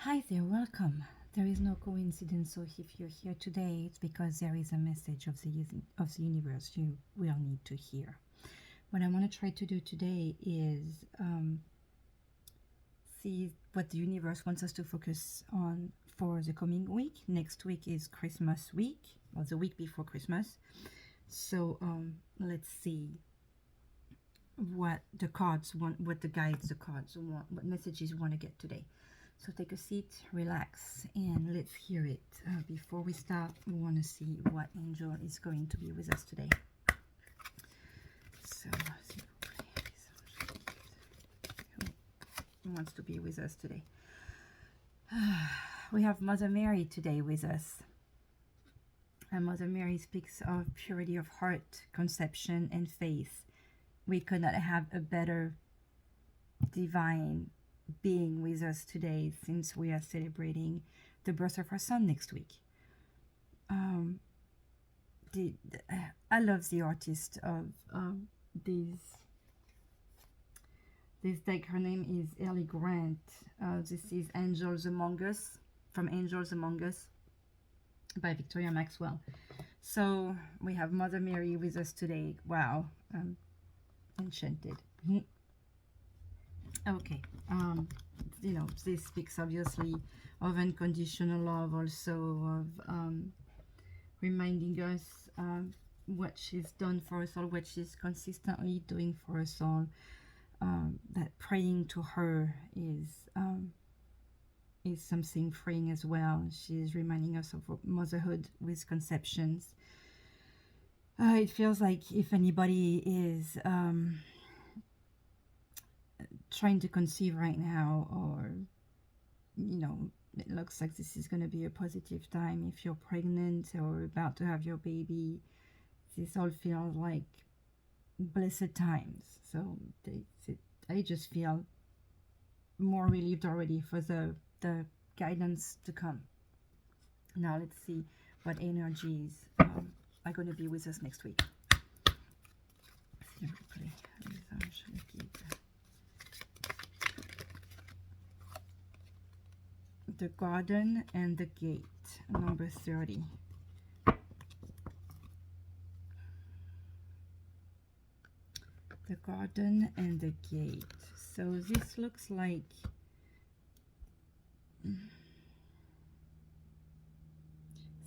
Hi there, welcome. There is no coincidence, so if you're here today, it's because there is a message of the universe you will need to hear. What I want to try to do today is see what the universe wants us to focus on for the coming week. Next week is Christmas week, or the week before Christmas. So let's see what the cards want, what the guides, the cards want, what messages we want to get today. So take a seat, relax, and let's hear it. Before we start, we want to see what angel is going to be with us today. So, who wants to be with us today? We have Mother Mary today with us. And Mother Mary speaks of purity of heart, conception, and faith. We could not have a better divine being with us today, since we are celebrating the birth of our son next week. I love the artist of this deck. Her name is Ellie Grant. This is Angels Among Us, from Angels Among Us by Victoria Maxwell. So we have Mother Mary with us today. Wow, enchanted. Okay, you know, this speaks obviously of unconditional love, also of reminding us what she's done for us all, what she's consistently doing for us all. That praying to her is something freeing as well. She's reminding us of motherhood with conceptions. It feels like if anybody is trying to conceive right now, or you know, it looks like this is going to be a positive time. If you're pregnant or about to have your baby, this all feels like blessed times. So I just feel more relieved already for the guidance to come. Now let's see what energies are going to be with us next week. The Garden and the Gate, number 30. The Garden and the Gate. So this looks like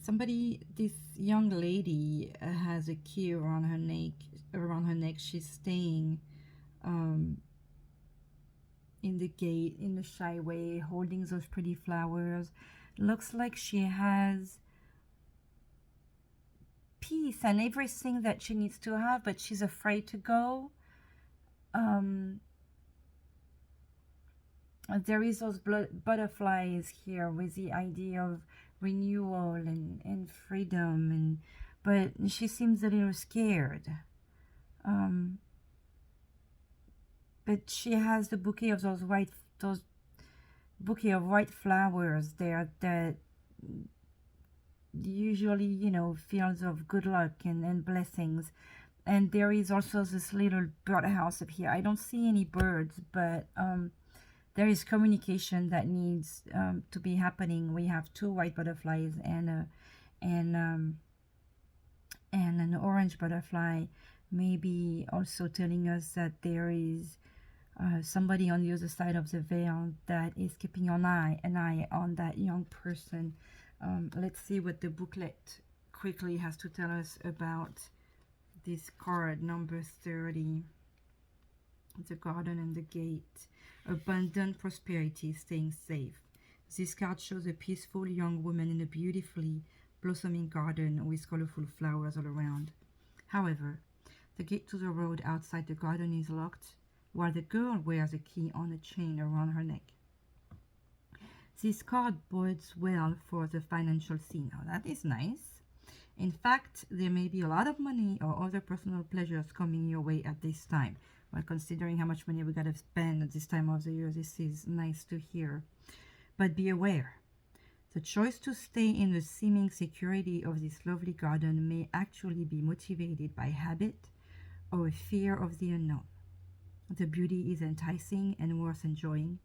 somebody, this young lady has a key around her neck. She's staying in the gate, in the shy way, holding those pretty flowers. Looks like she has peace and everything that she needs to have, but she's afraid to go. There is those butterflies here with the idea of renewal and freedom, but she seems a little scared. But she has the bouquet of those bouquet of white flowers there that usually, you know, feels of good luck and blessings. And there is also this little birdhouse up here. I don't see any birds, but there is communication that needs to be happening. We have two white butterflies and an orange butterfly, maybe also telling us that there is somebody on the other side of the veil that is keeping an eye on that young person. Let's see what the booklet quickly has to tell us about this card, number 30. The Garden and the Gate. Abundant prosperity, staying safe. This card shows a peaceful young woman in a beautifully blossoming garden with colorful flowers all around. However, the gate to the road outside the garden is locked, while the girl wears a key on a chain around her neck. This card bodes well for the financial scene. Now that is nice. In fact, there may be a lot of money or other personal pleasures coming your way at this time. Well, considering how much money we gotta spend at this time of the year, this is nice to hear. But be aware, the choice to stay in the seeming security of this lovely garden may actually be motivated by habit or a fear of the unknown. The beauty is enticing and worth enjoying,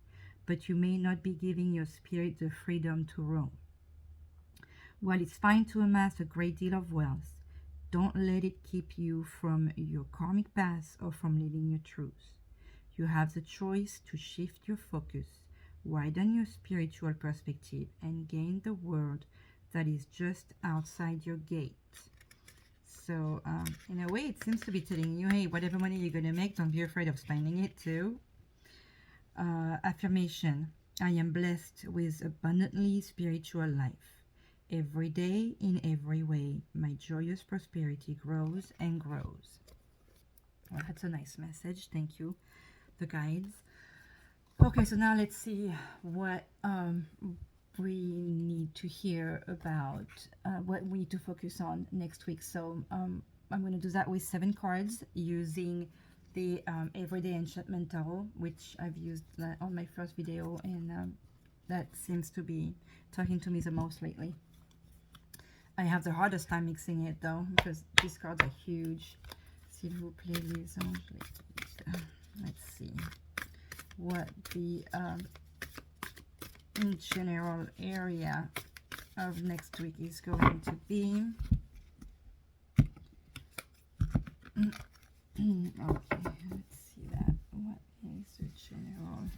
but you may not be giving your spirit the freedom to roam. While it's fine to amass a great deal of wealth, don't let it keep you from your karmic path or from living your truth. You have the choice to shift your focus, widen your spiritual perspective, and gain the world that is just outside your gate. So, in a way, it seems to be telling you, hey, whatever money you're going to make, don't be afraid of spending it too. Affirmation: I am blessed with abundantly spiritual life. Every day, in every way, my joyous prosperity grows and grows. Well, that's a nice message. Thank you, the guides. Okay, so now let's see what we need to hear about, what we need to focus on next week. So I'm going to do that with 7 cards using the Everyday Enchantment Tarot, which I've used on my first video, and that seems to be talking to me the most lately. I have the hardest time mixing it though, because these cards are huge. S'il vous plaît, les anges. Let's see what the in general area of next week is going to be. Okay, let's see that. What is the general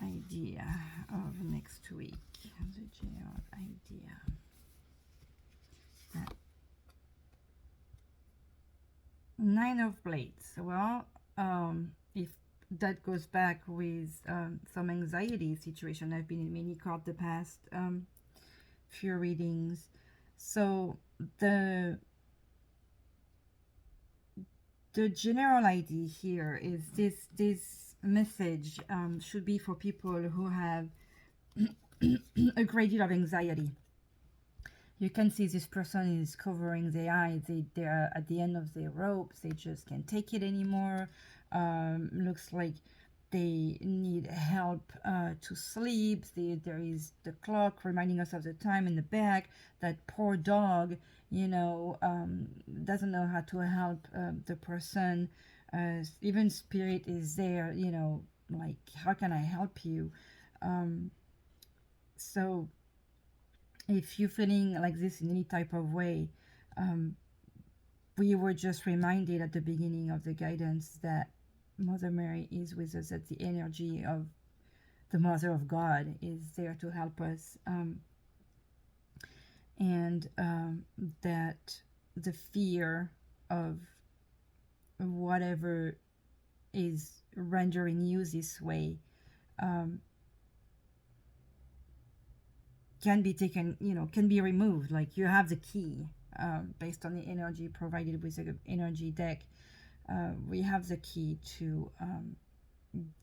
idea of next week? The general idea. Nine of Blades. Well, if that goes back with some anxiety situation, I've been in many cards the past few readings. So the general idea here is this message should be for people who have a great deal of anxiety. You can see this person is covering their eyes. They're at the end of their ropes. They just can't take it anymore. Looks like they need help to sleep. There is the clock reminding us of the time in the back. That poor dog, you know, doesn't know how to help the person. Even spirit is there, you know, like, how can I help you? So if you're feeling like this in any type of way, we were just reminded at the beginning of the guidance that Mother Mary is with us, that the energy of the Mother of God is there to help us, and that the fear of whatever is rendering you this way can be taken, you know, can be removed. Like, you have the key based on the energy provided with the energy deck. We have the key to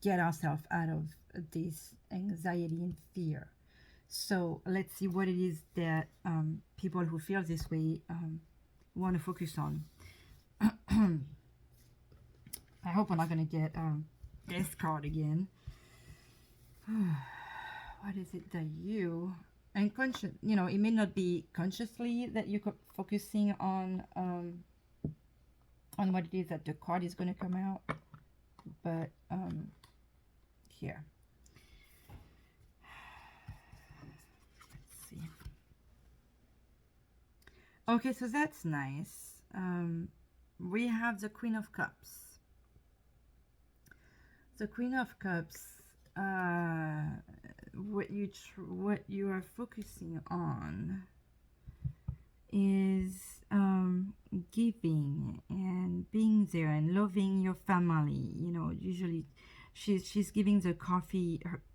get ourselves out of this anxiety and fear. So let's see what it is that people who feel this way want to focus on. I hope we're not going to get this card again. What is it that you... And conscious, you know, it may not be consciously that you're focusing on what it is that the card is going to come out, but here. Let's see. Okay, so that's nice. We have the Queen of Cups. The Queen of Cups. What you are focusing on is giving and being there and loving your family. You know, usually she's giving the her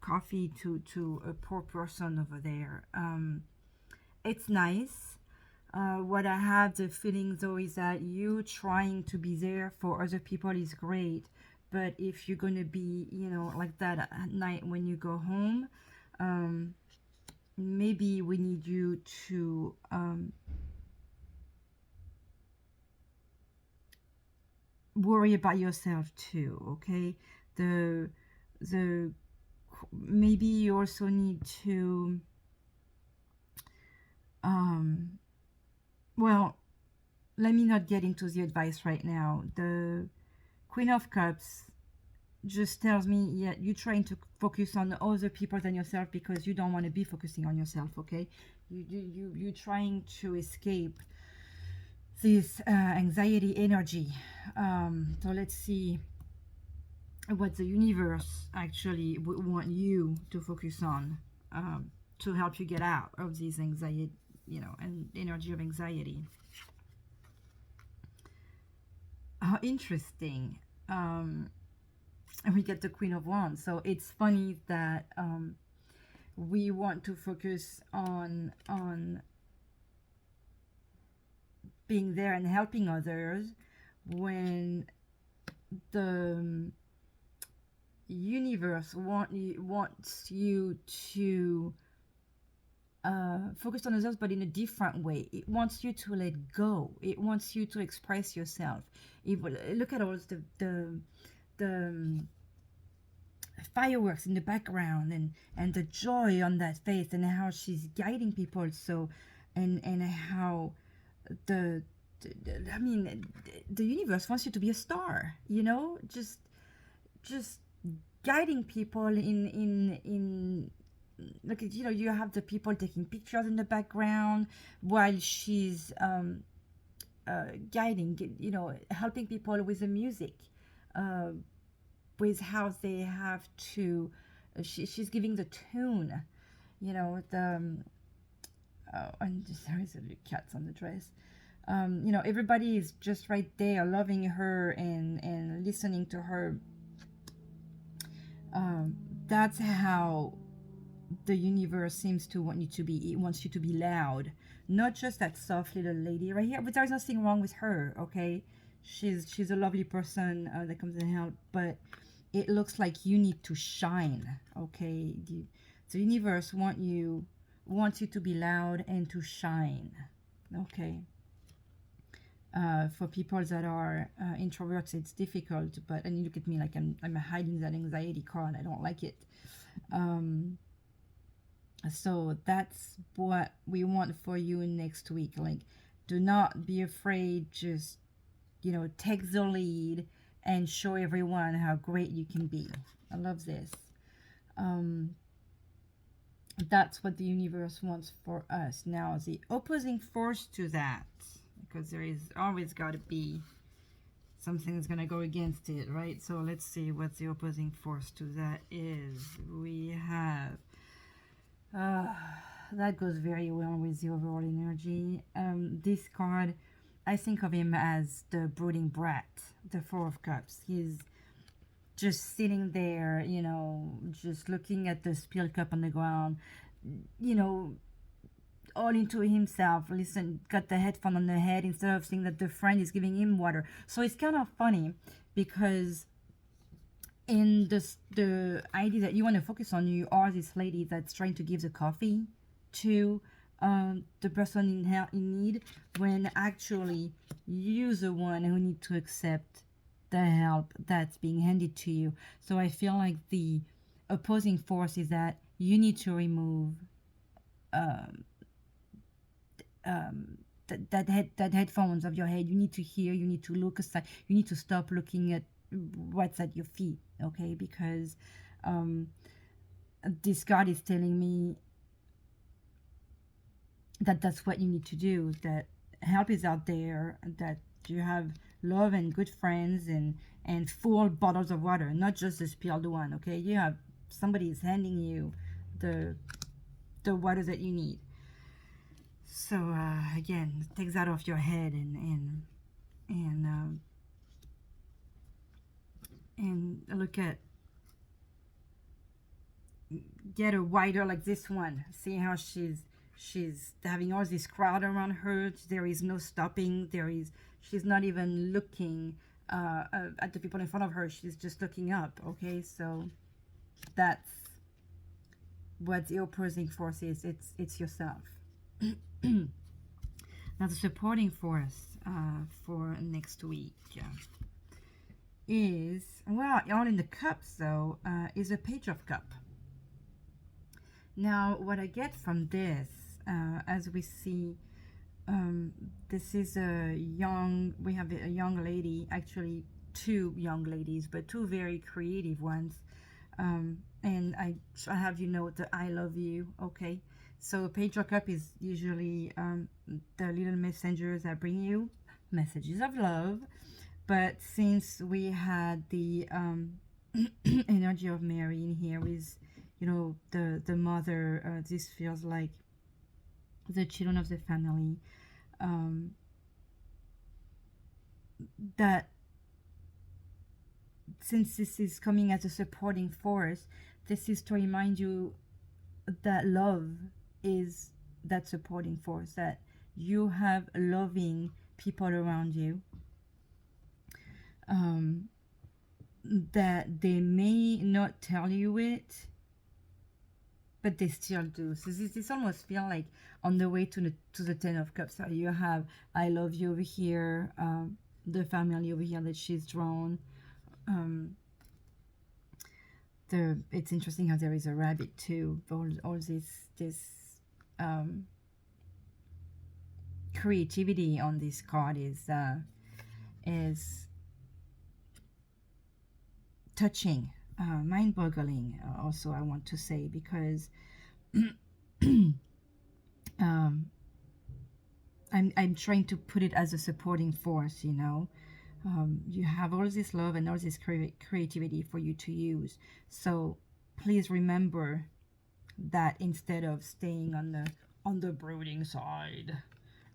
coffee to a poor person over there. It's nice. What I have the feeling though is that you trying to be there for other people is great. But if you're going to be, you know, like that at night when you go home, maybe we need you to worry about yourself too, okay? Maybe you also need to, well, let me not get into the advice right now. The Queen of Cups just tells me, yeah, you're trying to focus on other people than yourself because you don't want to be focusing on yourself. Okay, you're trying to escape this anxiety energy. So let's see what the universe actually would want you to focus on, to help you get out of this anxiety, and energy of anxiety. How interesting. And we get the Queen of Wands. So it's funny that we want to focus on being there and helping others when the universe wants you to focus on others, but in a different way. It wants you to let go. It wants you to express yourself. Look at all the fireworks in the background, and the joy on that face, and how she's guiding people. So, and how the I mean, the universe wants you to be a star. Just guiding people in look at, you have the people taking pictures in the background while she's guiding, helping people with the music, with how they have to, she's giving the tune, and there is a cats on the dress. Everybody is just right there loving her and listening to her. That's how the universe seems to want you to be. It wants you to be loud, not just that soft little lady right here. But there's nothing wrong with her, okay? She's a lovely person that comes and help, but it looks like you need to shine, okay? The universe wants you to be loud and to shine, okay? For people that are introverts, it's difficult. But and you look at me like I'm hiding that anxiety card. I don't like it. So that's what we want for you next week. Like, do not be afraid. Just, take the lead and show everyone how great you can be. I love this. That's what the universe wants for us. Now, the opposing force to that, because there is always got to be something that's going to go against it, right? So let's see what the opposing force to that is. We have... that goes very well with the overall energy. This card, I think of him as the brooding brat, the Four of Cups. He's just sitting there, just looking at the spilled cup on the ground, all into himself. Listen, got the headphone on the head instead of seeing that the friend is giving him water. So it's kind of funny because in the idea that you want to focus on, you are this lady that's trying to give the coffee to the person in need, when actually you're the one who need to accept the help that's being handed to you. So I feel like the opposing force is that you need to remove that headphones of your head. You need to hear, you need to look aside, you need to stop looking at what's at your feet, okay? Because this card is telling me that that's what you need to do, that help is out there, that you have love and good friends and full bottles of water, not just the spilled one, okay? You have somebody is handing you the water that you need. So again, take that off your head and look at, get a wider like this one. See how she's having all this crowd around her. There is no stopping. She's not even looking at the people in front of her. She's just looking up, okay? So that's what the opposing force is. It's yourself. Now the supporting force for next week is, well, all in the cups though, is a Page of Cup. Now what I get from this, as we see, this is we have a young lady actually two young ladies, but two very creative ones. And I have you know the I love you. Okay, so page cup is usually the little messengers that bring you messages of love. But since we had the energy of Mary in here with, you know, the mother, this feels like the children of the family. That since this is coming as a supporting force, this is to remind you that love is that supporting force, that you have loving people around you, that they may not tell you it, but they still do. So this almost feel like on the way to the Ten of Cups. So you have I love you over here, the family over here that she's drawn. It's interesting how there is a rabbit too. All this creativity on this card is touching, mind-boggling. Also, I want to say, because I'm trying to put it as a supporting force. You know, you have all this love and all this creativity for you to use. So please remember that instead of staying on the brooding side,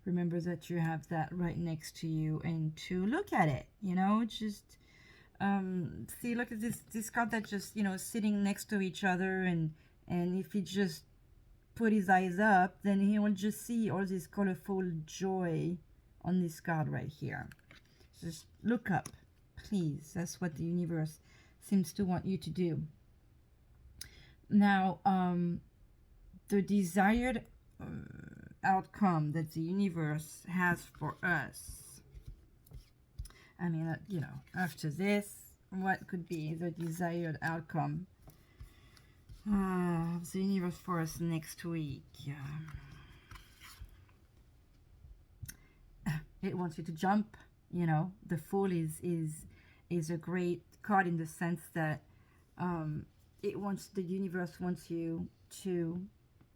remember that you have that right next to you, and to look at it. You know, just see, look at this card that just, you know, sitting next to each other, and if he just put his eyes up, then he will just see all this colorful joy on this card right here. Just look up, please. That's what the universe seems to want you to do. Now, the desired outcome that the universe has for us. I mean, you know, after this, what could be the desired outcome of the universe for us next week? It wants you to jump. You know, the Fool is a great card in the sense that the universe wants you to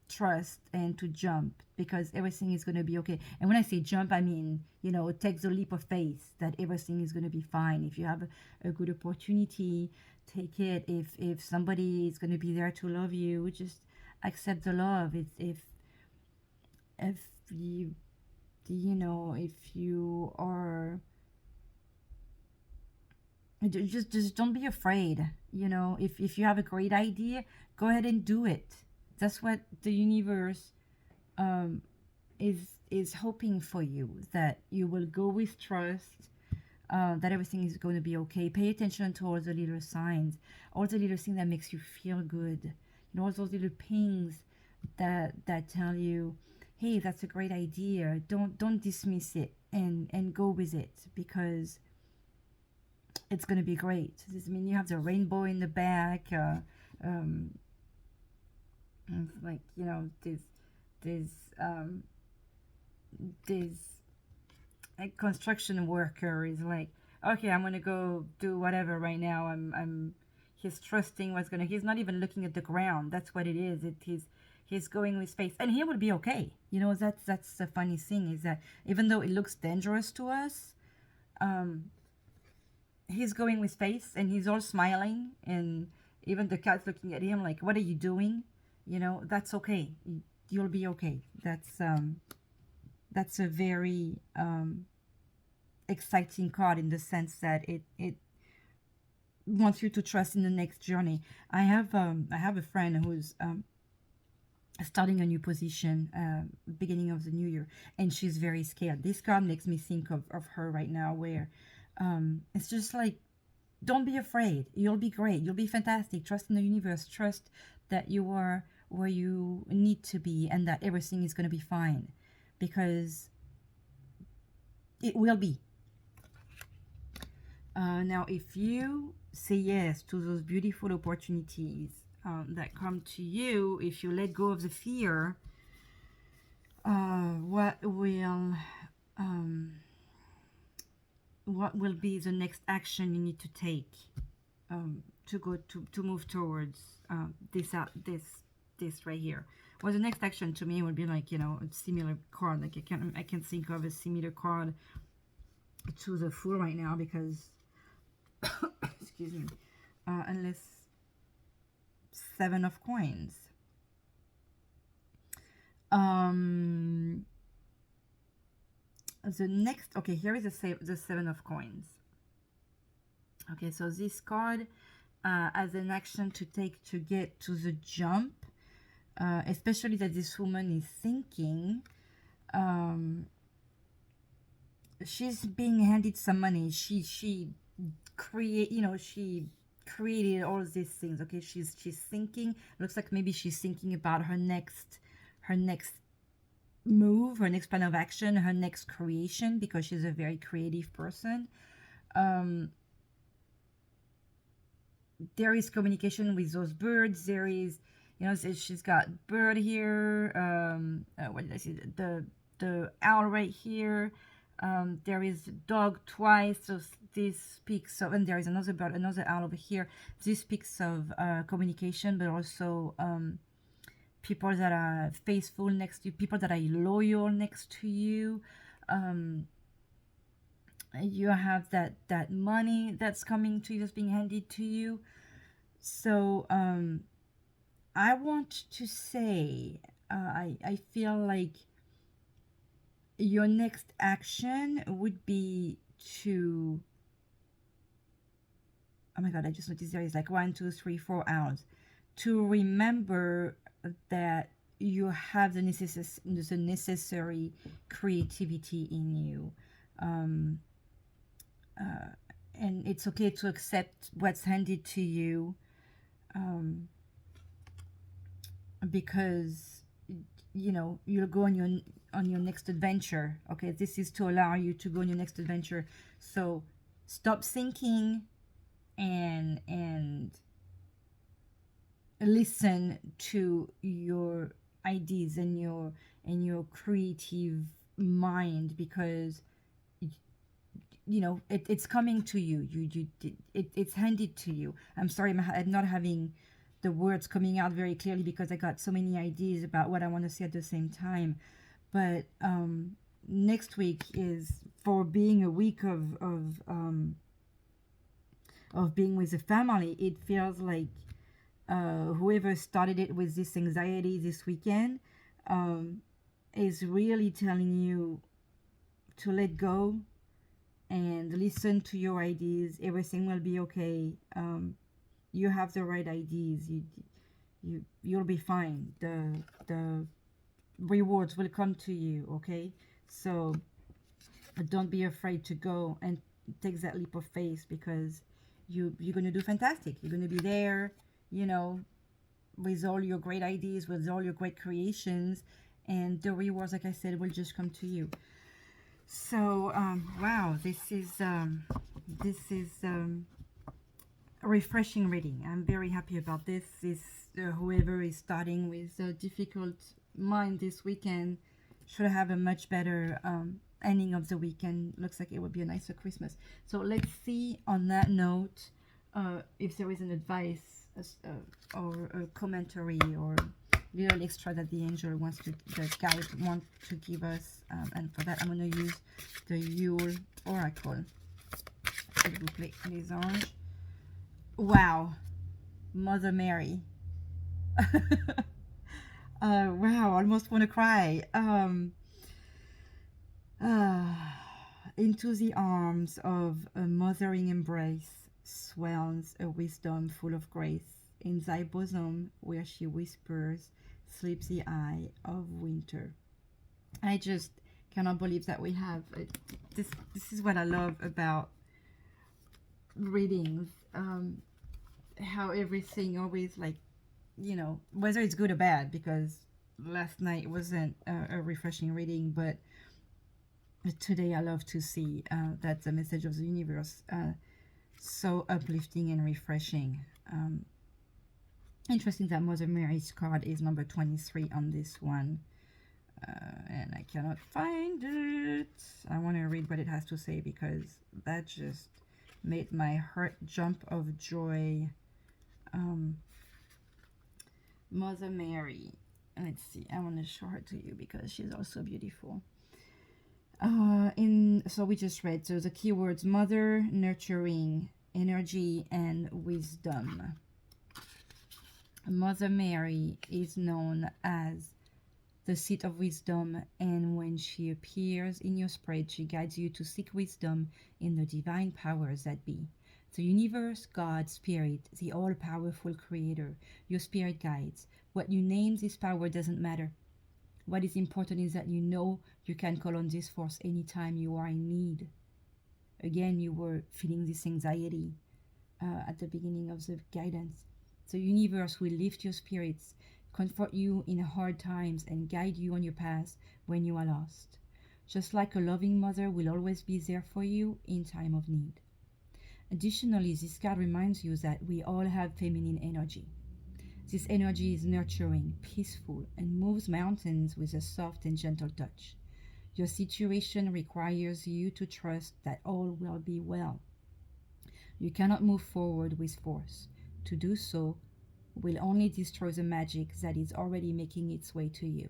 trust and to jump, because everything is going to be okay. And when I say jump, I mean, you know, take the leap of faith that everything is going to be fine. If you have a good opportunity, take it. If somebody is going to be there to love you, just accept the love. If you know, if you are, just don't be afraid. You know, if you have a great idea, go ahead and do it. That's what the universe is hoping for you, that you will go with trust, that everything is going to be okay. Pay attention to all the little signs, all the little things that makes you feel good. You know, all those little pings that tell you, hey, that's a great idea. Don't dismiss it, and go with it, because it's going to be great. I mean, you have the rainbow in the back. It's like, you know, this construction worker is like, okay, I'm gonna go do whatever right now. He's trusting he's not even looking at the ground. That's what it is. He's going with faith, and he will be okay. You know, that's the funny thing, is that even though it looks dangerous to us, he's going with faith, and he's all smiling, and even the cat's looking at him like, what are you doing? You know, that's okay. You'll be okay. That's a very exciting card, in the sense that it wants you to trust in the next journey. I have a friend who's starting a new position beginning of the new year, and she's very scared. This card makes me think of her right now, where it's just like, don't be afraid. You'll be great. You'll be fantastic. Trust in the universe. Trust that you are where you need to be, and that everything is going to be fine, because it will be. Now, if you say yes to those beautiful opportunities that come to you, if you let go of the fear, what what will be the next action you need to take to go to move towards this right here. Well, the next action to me would be like, a similar card. Like I can think of a similar card to the Fool right now because excuse me, unless Seven of Coins. The next, okay, here is the Seven of Coins. Okay, so this card as an action to take to get to the jump, especially that this woman is thinking. She's being handed some money. She created all these things. Okay, she's thinking. Looks like maybe she's thinking about her next move, her next plan of action, her next creation, because she's a very creative person. There is communication with those birds. There is, she's got bird here. What did I say? The owl right here. There is dog twice. So this speaks of, and there is another bird, another owl over here. This speaks of communication, but also people that are faithful next to you, people that are loyal next to you. You have that money that's coming to you, that's being handed to you. So I want to say, I feel like your next action would be to, oh my god, I just noticed there is like 1, 2, 3, 4 hours, to remember that you have the necessary creativity in you. And it's okay to accept what's handed to you, because you'll go on your next adventure. Okay, this is to allow you to go on your next adventure. So stop thinking and listen to your ideas and your creative mind, because it's coming to you. It's handed to you. I'm sorry, I'm not having the words coming out very clearly because I got so many ideas about what I want to say at the same time. But next week is, for being a week of being with the family, it feels like whoever started it with this anxiety this weekend is really telling you to let go and listen to your ideas. Everything will be okay. You have the right ideas. You'll be fine. The rewards will come to you. Okay, so don't be afraid to go and take that leap of faith, because you're gonna do fantastic. You're gonna be there, with all your great ideas, with all your great creations, and the rewards, like I said, will just come to you. So wow, this is a refreshing reading. I'm very happy about this. Whoever is starting with a difficult mind this weekend should have a much better ending of the weekend. Looks like it would be a nicer Christmas. So let's see, on that note, if there is an advice or a commentary or little extra that the guide wants to give us, and for that I'm going to use the Yule Oracle. S'il vous plaît, les anges. Wow, Mother Mary. Wow, almost want to cry. Into the arms of a mothering embrace swells a wisdom full of grace. In thy bosom, where she whispers, sleeps the eye of winter. I just cannot believe that we have this. This is what I love about readings. How everything always, like, whether it's good or bad, because last night wasn't a refreshing reading, but today I love to see that the message of the universe so uplifting and refreshing. Interesting that Mother Mary's card is number 23 on this one. And I cannot find it. I want to read what it has to say because that just made my heart jump of joy. Mother Mary. Let's see. I want to show her to you because she's also beautiful. So we just read. So the keywords: mother, nurturing, energy, and wisdom. Mother Mary is known as the seat of wisdom, and when she appears in your spirit, she guides you to seek wisdom in the divine powers that be. The universe, God, Spirit, the all-powerful creator, your spirit guides. What you name this power doesn't matter. What is important is that you know you can call on this force anytime you are in need. Again, you were feeling this anxiety at the beginning of the guidance. The universe will lift your spirits, comfort you in hard times, and guide you on your path when you are lost. Just like a loving mother will always be there for you in time of need. Additionally, this card reminds you that we all have feminine energy. This energy is nurturing, peaceful, and moves mountains with a soft and gentle touch. Your situation requires you to trust that all will be well. You cannot move forward with force. To do so will only destroy the magic that is already making its way to you.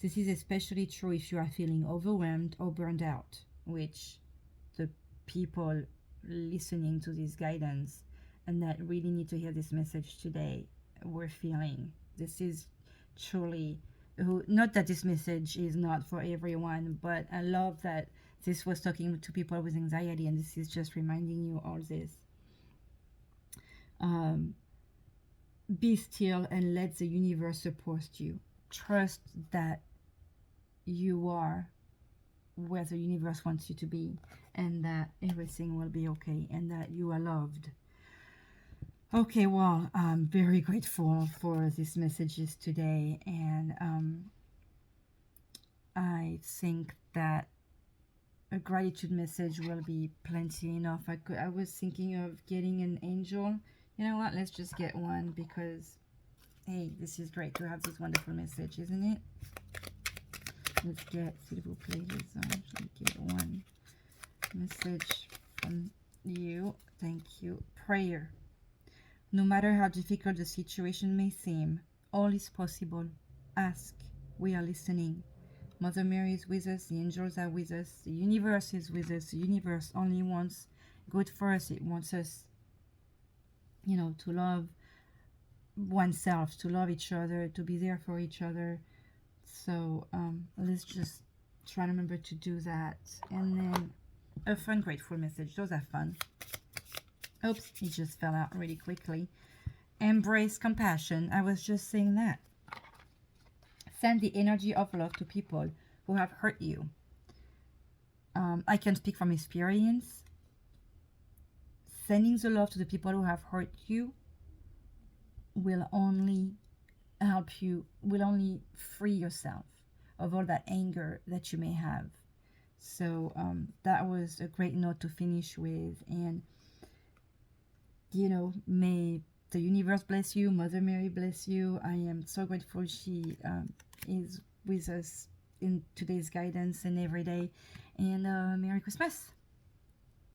This is especially true if you are feeling overwhelmed or burned out, which the people listening to this guidance and that really need to hear this message today were feeling. This is truly, not that this message is not for everyone, but I love that this was talking to people with anxiety, and this is just reminding you all this. Be still and let the universe support you. Trust that you are where the universe wants you to be, and that everything will be okay, and that you are loved. Okay, well, I'm very grateful for these messages today, and I think that a gratitude message will be plenty enough. I was thinking of getting an angel. You know what? Let's just get one because, hey, this is great to have this wonderful message, isn't it? Let's get, s'il vous plaît, get one message from you. Thank you. Prayer. No matter how difficult the situation may seem, all is possible. Ask. We are listening. Mother Mary is with us. The angels are with us. The universe is with us. The universe only wants good for us. It wants us, you know, to love oneself, to love each other, to be there for each other. So let's just try to remember to do that. And then a fun, grateful message. Those are fun. Oops, it just fell out really quickly. Embrace compassion. I was just saying that. Send the energy of love to people who have hurt you. I can speak from experience. Sending the love to the people who have hurt you will only help you, will only free yourself of all that anger that you may have. So that was a great note to finish with. And you know, may the universe bless you. Mother Mary bless you. I am so grateful she is with us in today's guidance and every day. And Merry Christmas.